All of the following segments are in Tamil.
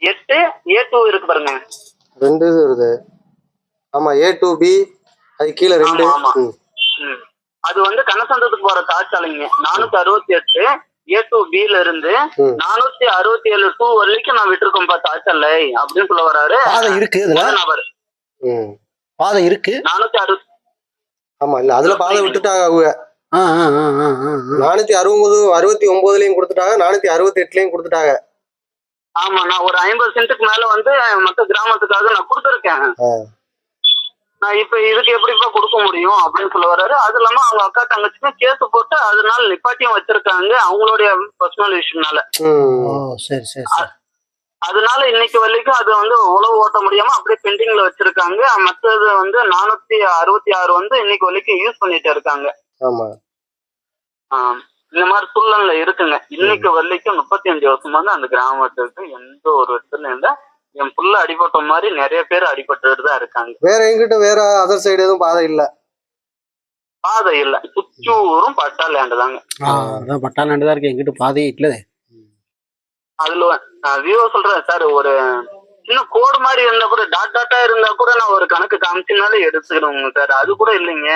8 A2 இருக்கு பாருங்க. 2 இது வருது. ஆமா A2B அது கீழே 2. ஆமா. அது வந்து கனசந்தத்துக்கு போற தாழ்ச்சாலைங்க. 468 A2Bல இருந்து 467 2 வரைக்கும் நான் விட்டுருக்கோம்பா தாழ்ச்சாலை அப்படின்னு சொல்ல வராரு. பாதை இருக்கு இதுல. நபர் பாதை இருக்கு 460. ஆமா இல்ல அதுல பாதை விட்டுட்டாங்க அவங்க. 469 கொடுத்துட்டாங்க, 468 கொடுத்துட்டாங்க. ஆமா நான் ஒரு 50 சென்ட்டுக்கு மேல வந்து மத்த கிராமத்துக்காக நான் கொடுத்துருக்கேன். நான் இப்ப இதுக்கு எப்படிப்பா கொடுக்க முடியும் அப்படின்னு சொல்ல வர்றாரு. அது இல்லாம அவங்க அக்கா தங்கச்சிக்கும் கேஸ் போட்டு அதனால நிப்பாட்டியும் வச்சிருக்காங்க அவங்களுடைய பர்சனல் விஷயம்னால. சரி சரி. அதனால இன்னைக்கு வரைக்கும் அது வந்து உழவு ஓட்ட முடியாம அப்படியே பெண்டிங்ல வச்சிருக்காங்க. மற்றது வந்து 466 வந்து இன்னைக்கு வரைக்கும் யூஸ் பண்ணிட்டு இருக்காங்க. ஆமா இந்த மாதிரி சூழ்நிலை இருக்குங்க. இன்னைக்கு வரைக்கும் 35 வருஷமா தான் அந்த கிராமத்துக்கு எந்த ஒரு இடத்துல இல்ல. என் புள்ள அடிபட்ட மாதிரி நிறைய பேர் அடிபட்டு தான் இருக்காங்க. வேற எங்கிட்ட வேற அதர் சைடு எதுவும் பாதை இல்ல. பாதை இல்ல, சுற்றூரும் பட்டா லேண்டு தாங்க. பட்டா லேண்டு தான் இருக்கு, எங்கிட்ட பாதையே இல்ல. அதுல நான் வியூ சொல்றேன் சார், ஒரு சின்ன கோடு மாதிரி இருந்தா கூட டாட் டாட்டா இருந்தா கூட நான் ஒரு கணக்கு காமிச்சினாலே எடுத்துக்கணுங்க சார். அது கூட இல்லைங்க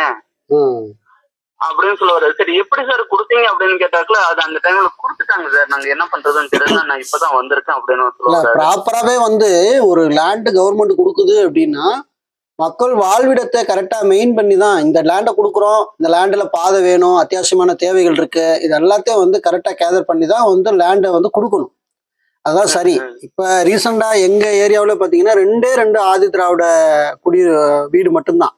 அப்படின்னு சொல்லுவாரு. சரி எப்படி சார் கொடுத்தீங்க அப்படின்னு கேட்டாக்கல அது அந்த டைம்ல கொடுத்துட்டாங்க சார், நாங்க என்ன பண்றதுன்னு தெரியல, நான் இப்பதான் வந்திருக்கேன் அப்படின்னு சொல்லுவாங்க. ப்ராப்பராவே வந்து ஒரு லேண்ட் கவர்மெண்ட் கொடுக்குது அப்படின்னா மக்கள் வாழ்விடத்தை கரெக்டா மெயின் பண்ணி தான் இந்த லேண்டை கொடுக்குறோம். இந்த லேண்ட்ல பாதை வேணும், அத்தியாவசியமான தேவைகள் இருக்கு, இது எல்லாத்தையும் வந்து கரெக்டா கேதர் பண்ணி தான் வந்து லேண்டை வந்து கொடுக்கணும். அதான் சரி. இப்ப ரீசெண்டா எங்க ஏரியாவில் பாத்தீங்கன்னா 2 ஆதி திராவிட வீடு மட்டும்தான்.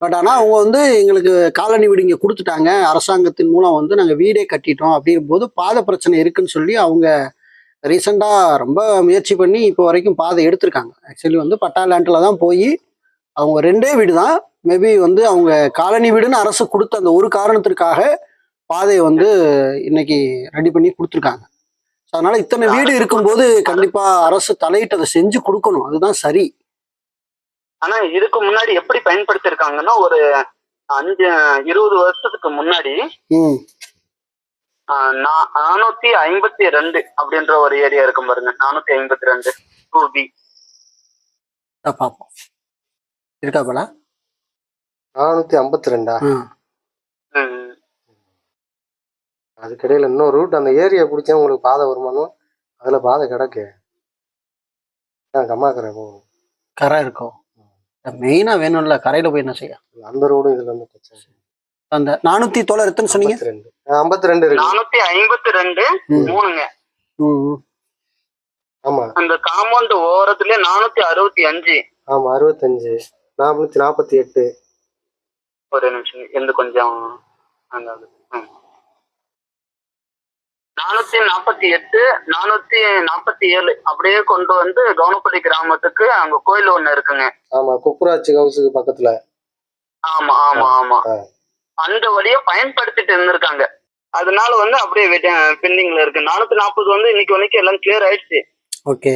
பட் ஆனா அவங்க வந்து எங்களுக்கு காலனி வீடு இங்க கொடுத்துட்டாங்க, அரசாங்கத்தின் மூலம் வந்து நாங்க வீடே கட்டிட்டோம் அப்படிங்கும் போது பாதை பிரச்சனை இருக்குன்னு சொல்லி அவங்க ரீசெண்டா ரொம்ப முயற்சி பண்ணி இப்போ வரைக்கும் பாதை எடுத்திருக்காங்க. ஆக்சுவலி வந்து பட்டா லேண்ட்ல தான் போய் அவங்க 2 வீடு தான் மேபி வந்து அவங்க காலனி வீடுன்னு அரசு கொடுத்த அந்த ஒரு காரணத்திற்காக பாதையை வந்து இன்னைக்கு ரெடி பண்ணி கொடுத்துருக்காங்க. அதனால இத்தனை வீடு இருக்கும்போது கண்டிப்பா அரசு தலையிட்டு அதை செஞ்சு கொடுக்கணும், அதுதான் சரி. ஆனா இதுக்கு முன்னாடி எப்படி பயன்படுத்திருக்காங்கன்னா ஒரு 20 வருஷத்துக்கு முன்னாடி 452 அப்படின்ற ஒரு ஏரியா இருக்கும் பாருங்க. 452 2B பாப்போம் இருக்கா போல. 452 அதுக்கிடையில இன்னொரு ரூட் அந்த ஏரியா பிடிச்சா உங்களுக்கு பாதை வருமானம் அதுல பாதை கிடக்கு கம்மாக்கரை போகணும், கரை இருக்கும் மெயினா வேணும்ல, கரையில போய் என்ன செய்ய அந்த ரோடு இதுல இருந்து பிரச்சனை. அந்த 400 எத்தனை சொன்னீங்க? 52 இருக்கு. 452 ஆமா அந்த காம்பவுண்ட் ஓரத்துல 465. ஆமா 65 448. ஒரு நிமிஷம் எந்த கொஞ்சம் 448 447 அப்படியே கொண்டு வந்து கவுனப்பள்ளி கிராமத்துக்கு அங்க கோயில் ஒண்ணு இருக்குங்க. ஆமா குப்புராட்சி ஹவுஸுக்கு பக்கத்துல. ஆமா ஆமா ஆமா அந்த வழியை பயன்படுத்திட்டு இருந்திருக்காங்க. அதனால வந்து அப்படியே பெண்டிங்ல இருக்கு. 440 வந்து இன்னைக்கு வரைக்கும் எல்லாம் கிளியர் ஆயிடுச்சு. ஓகே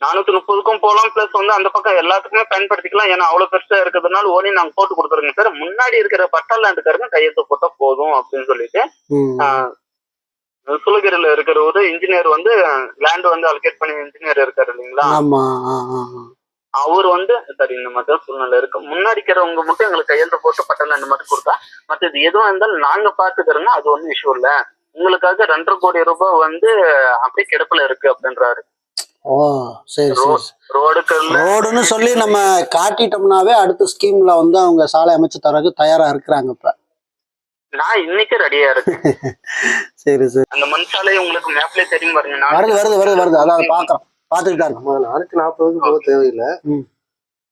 430க்கும் போலாம், பிளஸ் வந்து அந்த பக்கம் எல்லாத்துக்குமே பயன்படுத்திக்கலாம். ஏன்னா அவ்வளவு பெருசா இருக்கிறதுனால ஓனி நாங்க போட்டு கொடுத்துருங்க சார், முன்னாடி இருக்கிற பட்டா லேண்டுக்காரங்க கையெழுத்து போட்டா போதும் அப்படின்னு சொல்லிட்டு சுலகிரில இருக்கிற ஒரு இன்ஜினியர் வந்து லேண்ட் வந்து அலோகேட் பண்ணி இன்ஜினியர் இருக்காரு இல்லைங்களா, அவர் வந்து சரி இந்த மாதிரி சூழ்நிலை இருக்கு, முன்னாடி இருக்கிறவங்க மட்டும் எங்களுக்கு கையெழுத்து போட்டு பட்டா லேண்ட் மட்டும் கொடுத்தா மற்றது எதுவும் இருந்தாலும் நாங்க பாத்துக்கிறோங்க, அது ஒன்றும் இஷ்யூ இல்ல, உங்களுக்காக 2.5 கோடி ரூபாய் வந்து அப்படியே கிடப்புல இருக்கு அப்படின்றாரு. சரி ரோடுன்னு சொல்லி நம்ம காட்டிட்டோம்னாவே அடுத்த ஸ்கீம்ல வந்து அவங்க சாலை அமைச்சு தரக்கு தயாரா இருக்கிறாங்க. இப்ப நான் இன்னைக்கு ரெடியா இருக்கேன். சரி அந்த மண் சாலை உங்களுக்கு மேப்ல தெரியும் பாருங்க. வருது அதான் பாக்குறோம், பாத்துக்கிட்டாங்க. நம்ம 440 போக தேவையில்லை,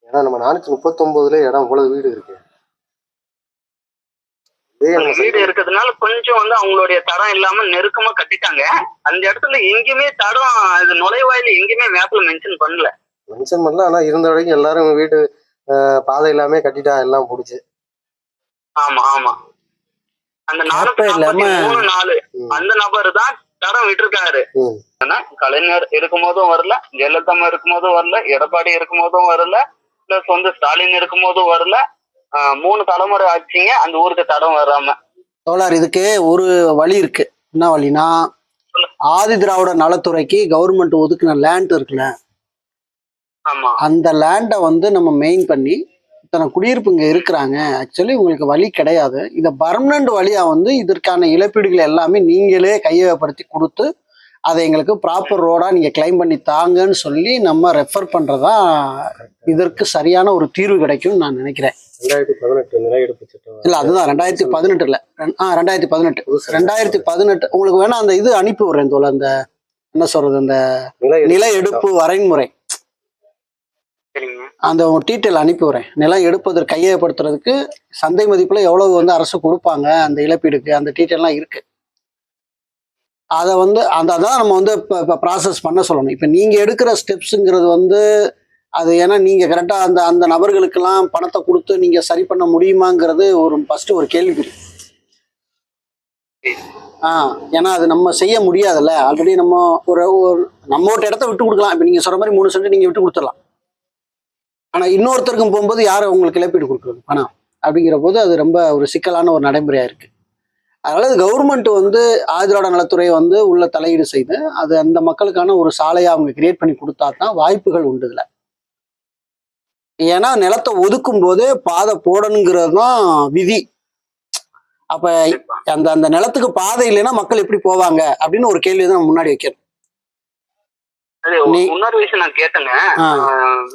ஏன்னா நம்ம 439 இடம் இவ்வளவு வீடு இருக்கு. வீடு இருக்கிறதுனால கொஞ்சம் வந்து அவங்களுடைய தடம் இல்லாம நெருக்கமா கட்டிட்டாங்க. அந்த இடத்துல எங்கேயுமே தடம் இது நுழைவாயில எங்கேயுமே மேப்ல மென்ஷன் பண்ணல. ஆனா இருந்த வரைக்கும் எல்லாரும் வீடு பாதை எல்லாமே கட்டிட்டா எல்லாம் பிடிச்சு. ஆமா ஆமா அந்த 443 அந்த நபர் தான் தடம் விட்டுருக்காரு. ஆனா கலைஞர் இருக்கும் போதும் வரல, ஜெயலலிதா இருக்கும் போதும் வரல, எடப்பாடி இருக்கும் போதும் வரல, பிளஸ் வந்து ஸ்டாலின் இருக்கும் போதும் வரல. 3 தலைமுறை ஆச்சுங்க அந்த ஊருக்கு தடம் வராம. தோழர் இதுக்கு ஒரு வழி இருக்கு. என்ன வழினா ஆதி திராவிட நலத்துறைக்கு கவர்மெண்ட் ஒதுக்குன லேண்ட் இருக்குல்ல, ஆமா அந்த லேண்டை வந்து நம்ம மெயின் பண்ணி இத்தனை குடியிருப்பு இங்க இருக்கிறாங்க, ஆக்சுவலி உங்களுக்கு வழி கிடையாது, இதை பர்மனன்ட் வழியா வந்து இதற்கான இழப்பீடுகள் எல்லாமே நீங்களே கையகப்படுத்தி கொடுத்து அதை எங்களுக்கு ப்ராப்பர் ரோடா நீங்க கிளைம் பண்ணி தாங்கன்னு சொல்லி நம்ம ரெஃபர் பண்றதா இதற்கு சரியான ஒரு தீர்வு கிடைக்கும் நான் நினைக்கிறேன். 2018 நில எடுப்பு சட்டம் இல்ல அதுதான் 2018 இல்ல 2018 உங்களுக்கு வேணா அந்த இது அனுப்பி விடுறேன் தோல, அந்த என்ன சொல்றது, அந்த நில எடுப்பு வரைமுறை சரிங்க. அந்த டீட்டெயில் அனுப்பி விடுறேன். நிலம் எடுப்பதற்கு கையகப்படுத்துறதுக்கு சந்தை மதிப்புல எவ்வளவு வந்து அரசு கொடுப்பாங்க அந்த இழப்பீடுக்கு, அந்த டீட்டெயிலாம் இருக்கு. அதை வந்து அதான் நம்ம வந்து இப்போ ப்ராசஸ் பண்ண சொல்லணும். இப்போ நீங்கள் எடுக்கிற ஸ்டெப்ஸுங்கிறது வந்து அது ஏன்னா நீங்கள் கரெக்டாக அந்த நபர்களுக்கெல்லாம் பணத்தை கொடுத்து நீங்கள் சரி பண்ண முடியுமாங்கிறது ஃபஸ்ட்டு ஒரு கேள்விக்குறி. ஏன்னா அது நம்ம செய்ய முடியாதுல்ல. ஆல்ரெடி நம்ம ஒரு நம்ம ஒரு இடத்த விட்டு கொடுக்கலாம். இப்போ நீங்கள் சொல்கிற மாதிரி 3 சென்ட் நீங்கள் விட்டு கொடுத்துடலாம். ஆனால் இன்னொருத்தருக்கும் போகும்போது யார் உங்களுக்கு இழப்பீடு கொடுக்குறது பணம் அப்படிங்கிற போது அது ரொம்ப ஒரு சிக்கலான ஒரு நடைமுறையாக இருக்குது. அதனால கவர்மெண்ட் வந்து ஆதிதிராவிட நலத்துறையை வந்து உள்ள தலையீடு செய்து அது அந்த மக்களுக்கான ஒரு சாலையை அவங்க கிரியேட் பண்ணி கொடுத்தா தான் வாய்ப்புகள் உண்டு இதுல. ஏன்னா நிலத்தை ஒதுக்கும் போதே பாதை போடணுங்கிறது தான் விதி. அப்ப அந்த நிலத்துக்கு பாதை இல்லைன்னா மக்கள் எப்படி போவாங்க அப்படின்னு ஒரு கேள்வி தான் முன்னாடி வைக்கணும். இன்னொரு விஷயம் நான் கேட்டேங்க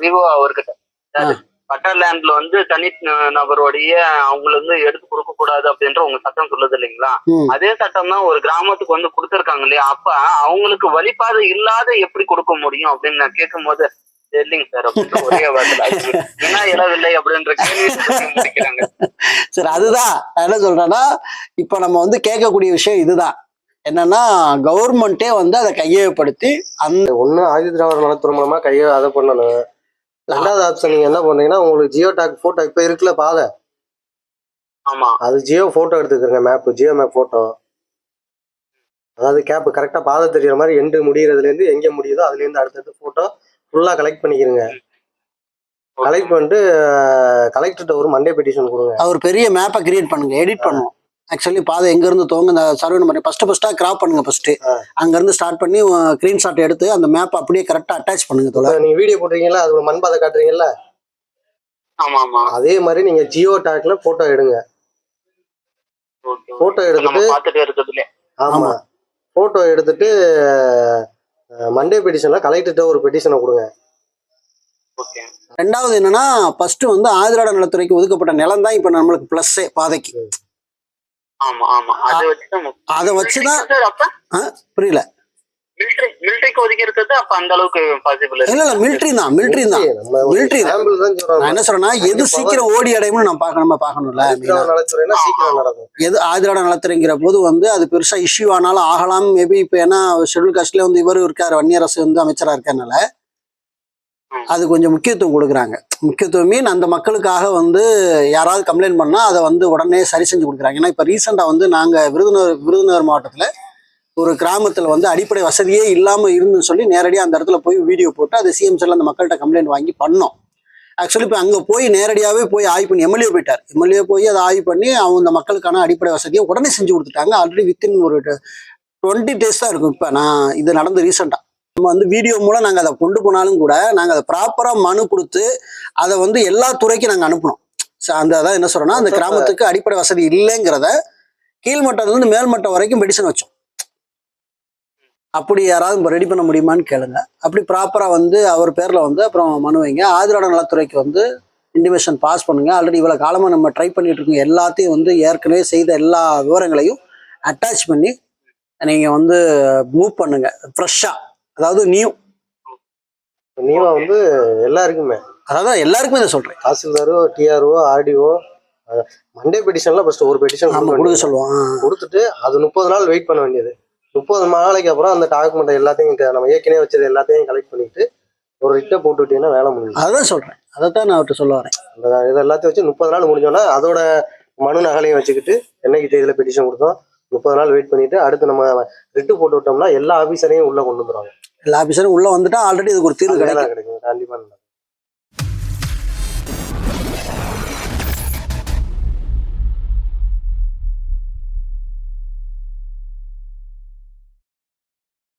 விவோ அவர்கிட்ட, பட்டா லேண்ட்ல வந்து தனி நபருடைய அவங்களை வந்து எடுத்து கொடுக்க கூடாது அப்படின்ற உங்க சட்டம் சொல்லுது இல்லைங்களா? அதே சட்டம் தான் ஒரு கிராமத்துக்கு வந்து கொடுத்துருக்காங்க இல்லையா? அப்ப அவங்களுக்கு வழிபாதை இல்லாத எப்படி கொடுக்க முடியும் அப்படின்னு நான் கேட்கும் போது இல்லைங்க சார் அப்படின்னு ஒரே வார்த்தை ஏன்னா இளவில்லை அப்படின்ற கேள்வி முடிக்கிறாங்க. சரி, அதுதான் என்ன சொல்றேன்னா, இப்ப நம்ம வந்து கேட்கக்கூடிய விஷயம் இதுதான் என்னன்னா, கவர்மெண்டே வந்து அதை கையகப்படுத்தி அந்த ஒண்ணு ஆதி திராவிட நலத்துறை மூலமா அதை பண்ணணும். ரெண்டாவது ஆப்ஷன் நீங்க என்ன பண்றீங்கன்னா, உங்களுக்கு ஜியோ டாக் போட்டோ இப்ப இருக்குல்ல பாதை, ஆமா அது ஜியோ போட்டோ எடுத்துக்கிறங்க, ஜியோ மேப் போட்டோ. அதாவது கேப் கரெக்டா பாதை தெரியுற மாதிரி எண்டு முடியறதுல இருந்து எங்க முடியுதோ அதுல இருந்து அடுத்தடுத்து போட்டோ ஃபுல்லா கலெக்ட் பண்ணிக்கிறங்க. கலெக்ட் பண்ணிட்டு கலெக்டர்கிட்ட ஒரு மண்டே பெட்டிஷன் கொடுங்க. அவர் பெரிய மேப்பை கிரியேட் பண்ணுங்க, எடிட் பண்ணுவோம். ஆக்சுவலி பாதை எங்க இருந்து தோங்க இந்த சர்வே நம்பர் ஃபர்ஸ்டா கிராப் பண்ணுங்க. ஃபர்ஸ்ட் அங்க இருந்து ஸ்டார்ட் பண்ணி ஸ்கிரீன் ஷாட் எடுத்து அந்த மேப் அப்படியே கரெக்டா அட்டாச் பண்ணுங்க. தோல நீங்க வீடியோ போடுறீங்களா, அது மண் பாதை காட்டுறீங்கல்ல, அதே மாதிரி நீங்க ஜியோ டாக்ல போட்டோ எடுங்க. போட்டோ எடுத்துட்டு ஆமா போட்டோ எடுத்துட்டு மண்டே பெட்டிஷன்ல கலெக்டர்கிட்ட ஒரு பெட்டிஷனை கொடுங்க. ரெண்டாவது என்னன்னா, ஃபர்ஸ்ட் வந்து ஆதிதிராவிட நலத்துறைக்கு ஒதுக்கப்பட்ட நிலம் தான் இப்ப நம்மளுக்கு பிளஸ் பாதைக்கு. அதை வச்சுதான் புரியல. மிலிட்டரிக்கு ஒதுக்கி இருக்கிறது அப்ப அந்த அளவுக்கு பாசிபிள் இல்ல மிலிட்டரி தான் நான் என்ன சொல்றேன்னா, எது சீக்கிரம் ஓடி அடையும்னு நம்ம பார்க்கணும்ல. எது ஆதிதிராவிட நலத்துறைங்கிற போது வந்து அது பெருசா இஷ்யூ ஆனாலும் ஆகலாம். மேபி இப்ப ஏன்னா ஷெட்யூல் காஸ்ட்ல வந்து இவரு இருக்காரு, வன்னியரசு வந்து அமைச்சரா இருக்கறனால அது கொஞ்சம் முக்கியத்துவம் கொடுக்குறாங்க. முக்கியத்துவம் மீன் அந்த மக்களுக்காக வந்து யாராவது கம்ப்ளைண்ட் பண்ணா அதை வந்து உடனே சரி செஞ்சு கொடுக்குறாங்க. ஏன்னா இப்ப ரீசெண்டா வந்து நாங்க விருதுநகர் மாவட்டத்துல ஒரு கிராமத்துல வந்து அடிப்படை வசதியே இல்லாம இருந்துன்னு சொல்லி நேரடியாக அந்த இடத்துல போய் வீடியோ போட்டு அது சிஎம்சில அந்த மக்கள்கிட்ட கம்ப்ளைண்ட் வாங்கி பண்ணோம். ஆக்சுவலி இப்போ அங்கே போய் நேரடியாகவே போய் ஆய்வு பண்ணி எம்எல்ஏ போயிட்டார். எம்எல்ஏ போய் அதை ஆய்வு பண்ணி அவங்க மக்களுக்கான அடிப்படை வசதியை உடனே செஞ்சு கொடுத்துட்டாங்க. ஆல்ரெடி வித்தின் ஒரு 20 days தான் இருக்கும். இப்போ நான் இது நடந்து ரீசெண்டாக நம்ம வந்து வீடியோ மூலம் நாங்கள் அதை கொண்டு போனாலும் கூட நாங்கள் அதை ப்ராப்பராக மனு கொடுத்து அதை வந்து எல்லா துறைக்கும் நாங்கள் அனுப்பணும். அந்த அதான் என்ன சொல்றோம்னா, அந்த கிராமத்துக்கு அடிப்படை வசதி இல்லைங்கிறத கீழ்மட்டத்துலேருந்து மேல்மட்டம் வரைக்கும் பெடிஷன் வச்சோம். அப்படி யாராவது ரெடி பண்ண முடியுமான்னு கேளுங்க. அப்படி ப்ராப்பராக வந்து அவர் பேரில் வந்து அப்புறம் மனு வைங்க. ஆதிதிராவிட நலத்துறைக்கு வந்து இன்டிமேஷன் பாஸ் பண்ணுங்க. ஆல்ரெடி இவ்வளோ காலமாக நம்ம ட்ரை பண்ணிட்டு இருக்கோம். எல்லாத்தையும் வந்து ஏற்கனவே செய்த எல்லா விவரங்களையும் அட்டாச் பண்ணி நீங்கள் வந்து மூவ் பண்ணுங்க ஃப்ரெஷ்ஷாக. அதாவது நியூவா வந்து எல்லாருக்குமே, அதாவது எல்லாருக்குமே இதை சொல்கிறேன். தாசில்தாரோ டிஆர்ஓ ஆர்டிஓ மண்டே பெட்டிஷன்லாம் ஃபர்ஸ்ட் ஒரு பெட்டிஷன் கொடுக்க சொல்லுவோம். கொடுத்துட்டு அது 30 நாள் வெயிட் பண்ண வேண்டியது. 30 நாளைக்கு அப்புறம் அந்த டாக்குமெண்ட் எல்லாத்தையும் நம்ம ஏற்கனவே வச்சது எல்லாத்தையும் கலெக்ட் பண்ணிட்டு ஒரு ரிட்டை போட்டு விட்டீங்கன்னா வேலை முடியும். அதான் சொல்றேன், அதைத்தான் நான் அவர்கிட்ட சொல்ல வரேன். இதை எல்லாத்தையும் வச்சு 30 நாள் முடிஞ்சோன்னா அதோட மனு நகலையும் வச்சுக்கிட்டு என்னைக்கு தேதியில பெட்டிஷன் கொடுத்தோம் 30 நாள் வெயிட் பண்ணிட்டு அடுத்து நம்ம ரிட்டு போட்டு விட்டோம்னா எல்லா ஆபீசரையும் உள்ள கொண்டு வந்துருவாங்க. எல்லா ஆபீசரும் உள்ள வந்துட்டா ஆல்ரெடி இதுக்கு ஒரு தீர்வு கிடைக்கும். கண்டிப்பா.